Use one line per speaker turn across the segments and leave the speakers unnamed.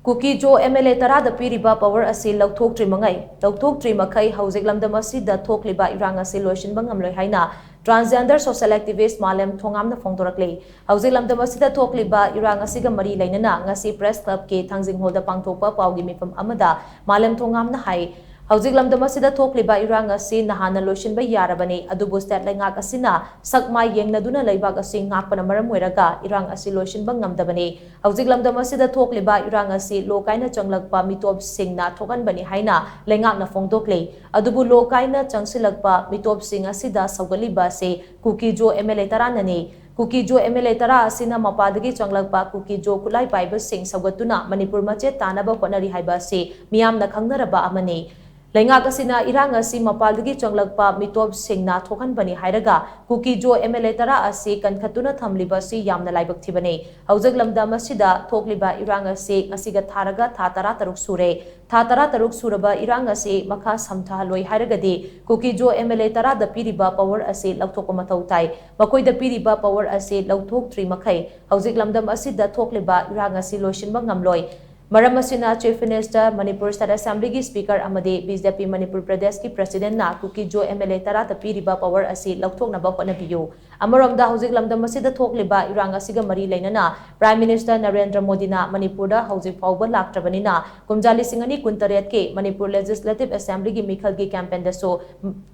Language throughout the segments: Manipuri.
Kuki-Zo MLA tarada piriba power asi Louthoktrimakhei houjik lamdam asida thokliba Irang Asi Loisinba Ngamloi haina Transgender Social activist Malem Thongam na phongdorakli houjik lamdam asida thokliba Irang Asiga mari lainana ngasi press club ke thangjing holda pangthokpa paugi mifam amada Malem Thongam na hai houjik lamdam asida thokliba Irang Asi nahana loisinba yarabani adubu state laingak asina sakma yengnaduna leibak asi ngakpana maram oiraga Irang Asi loisinba ngamdabani houjik lamdam asida thokliba Irang Asi lokaina changlakpa mitop singna thokanbani haina laingakna phongdokli adubu lokaina changsilakpa mitop sing asida saugaliba se Kuki-Zo MLA taranani Kuki-Zo MLA tara asina mapadagi changlakpa Kuki-Zo kulai paiba sing saugatuna Manipur machet tanaba honari haiba se miyamna khangnaraba amani Laingak asina Irang Asi mapaldagi changlakpa mitop singna thokanbani hairaga Kuki-Zo MLA tara asi kankhatuna thamliba si yamna laibak thibani houjik lamdam asida thokliba Irang Asi ngasiga tharaga tha tara taruk sure tha tara taruk suraba Irang Asi makha samthaloi hairagadi Kuki-Zo MLA tara da piriba power asi lauthokpa mathau tai makoida piriba power asi Louthoktrimakhei houjik lamdam asida thokliba Irang Asi Loisinba Ngamloi Maram asina Chief Minister Manipur State Assembly ki Speaker amadi BJP Manipur Pradesh ki President na Kuki-Zo MLA tara ta piriba power asi lauthoknaba honabiyu amaromda houjik lamdam asida thokliba Irang Asiga mari lainana Prime Minister Narendra Modi na Manipurda houjik fauba laktrabanina kumjali singani kuntaret ke Manipur Legislative Assembly ki mikhal ki campaign da so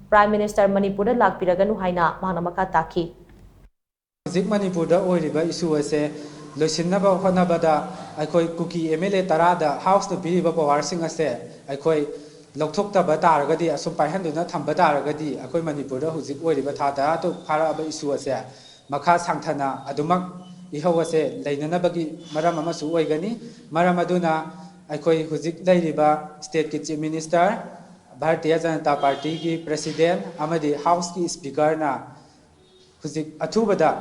Prime Minister Manipurda lakpiraganu haina mahna makha takhi
houjik Manipurda oiriba issue ase loisinba honabada aikoi Kuki MLA tarada house to piriba power sing ase aikoi Louthokta taragadi asum paihanduna thamba taragadi aikoi Manipurda houjik oiriba thada to pharaba issue ase makha sangthana adumak ihau ase leinanabagi maram amasu oigani maram aduna aikoi houjik leiriba state ki chief minister Bharatiya Janata Party ki president amadi house ki speaker na houjik athubada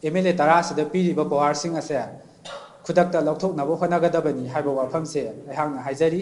MLA tara sida piriba power sing ase khudakta lauthoknaba honagadabani haiba wafamse aihangna haijari